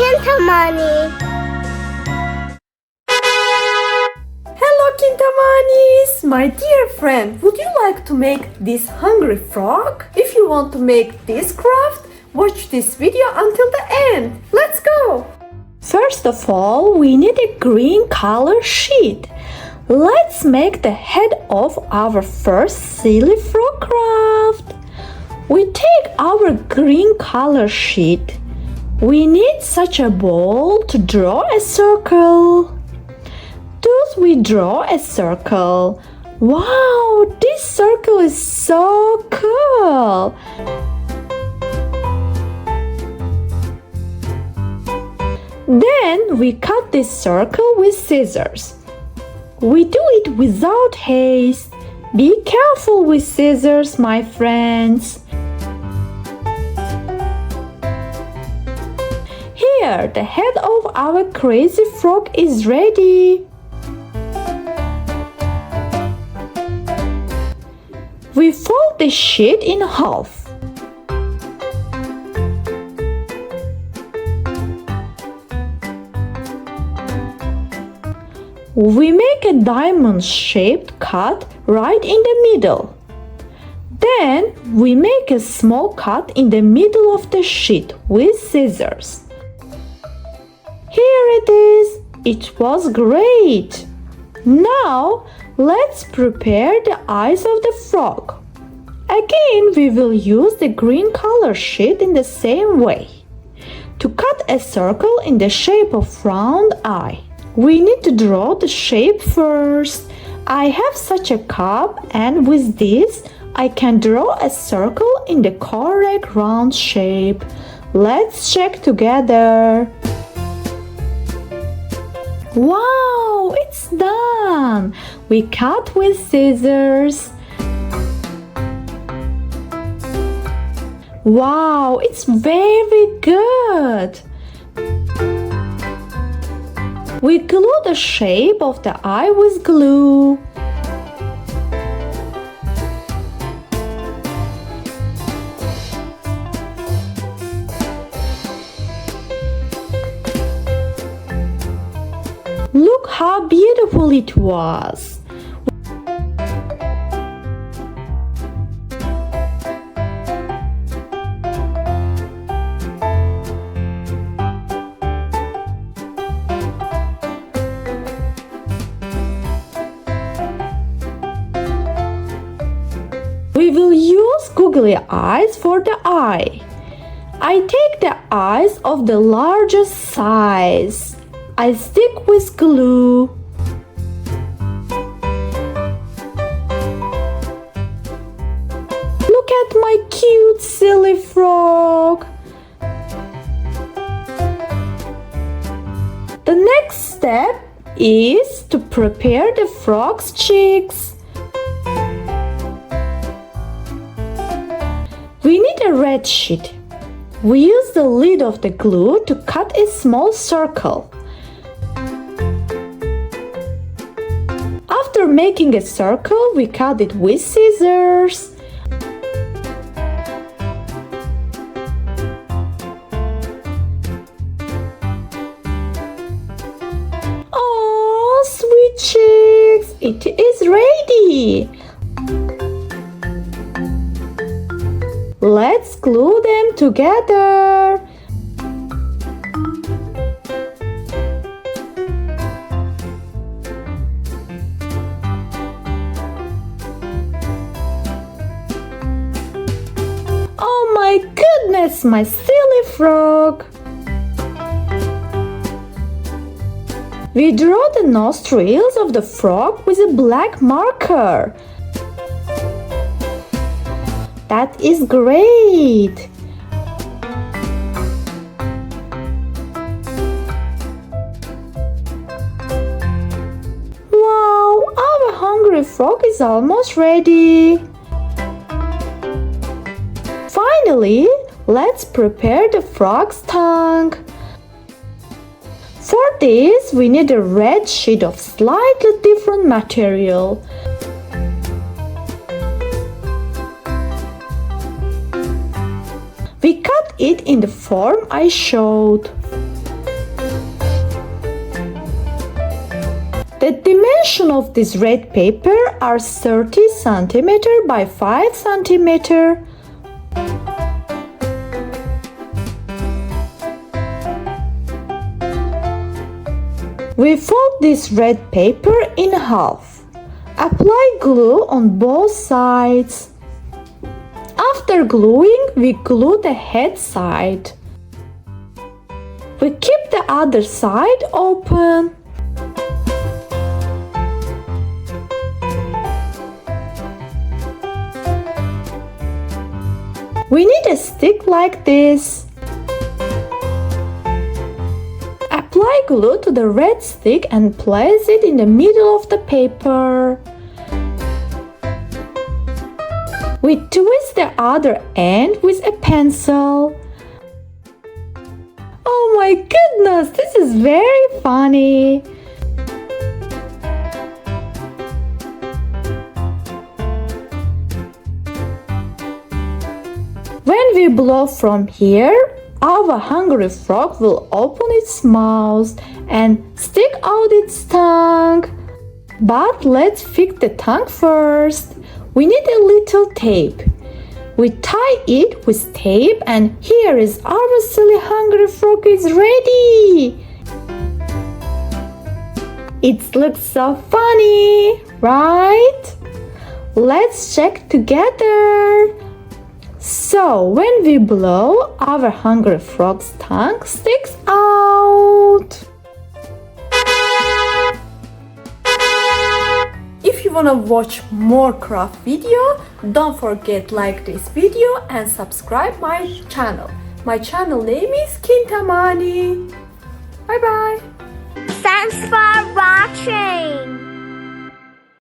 KintaMani. Hello KintaManis! My dear friend, would you like to make this hungry frog? If you want to make this craft, watch this video until the end. Let's go! First of all, we need a green color sheet. Let's make the head of our first silly frog craft. We take our green color sheet. We need such a ball to draw a circle. Thus we draw a circle. Wow, this circle is so cool. Then we cut this circle with scissors. We do it without haste. Be careful with scissors, my friends. Here, the head of our crazy frog is ready. We fold the sheet in half. We make a diamond-shaped cut right in the middle. Then we make a small cut in the middle of the sheet with scissors. Here it is. It was great. Now let's prepare the eyes of the frog. Again, we will use the green color sheet in the same way. To cut a circle in the shape of round eye, we need to draw the shape first. I have such a cup, and with this I can draw a circle in the correct round shape. Let's check together. Wow, it's done! We cut with scissors. Wow, it's very good! We glue the shape of the eye with glue. Look how beautiful it was! We will use googly eyes for the eye. I take the eyes of the largest size. I stick with glue. Look at my cute silly frog. The next step is to prepare the frog's cheeks. We need a red sheet. We use the lid of the glue to cut a small circle. After making a circle, we cut it with scissors. Oh, sweet cheeks! It is ready! Let's glue them together. Oh my goodness, my silly frog! We draw the nostrils of the frog with a black marker. That is great! Wow, our hungry frog is almost ready. Finally, let's prepare the frog's tongue. For this, we need a red sheet of slightly different material. We cut it in the form I showed. The dimension of this red paper are 30 cm by 5 cm. We fold this red paper in half. Apply glue on both sides. After gluing, we glue the head side. We keep the other side open. We need a stick like this. Apply glue to the red stick and place it in the middle of the paper. We twist the other end with a pencil. Oh my goodness, this is very funny. When we blow from here, our hungry frog will open its mouth and stick out its tongue. But let's fix the tongue first. We need a little tape. We tie it with tape and here is our silly hungry frog is ready. It looks so funny, right? Let's check together. So when we blow, our hungry frog's tongue sticks out. If you wanna watch more craft video, don't forget like this video and subscribe my channel. My channel name is KintaMani. Bye bye. Thanks for watching.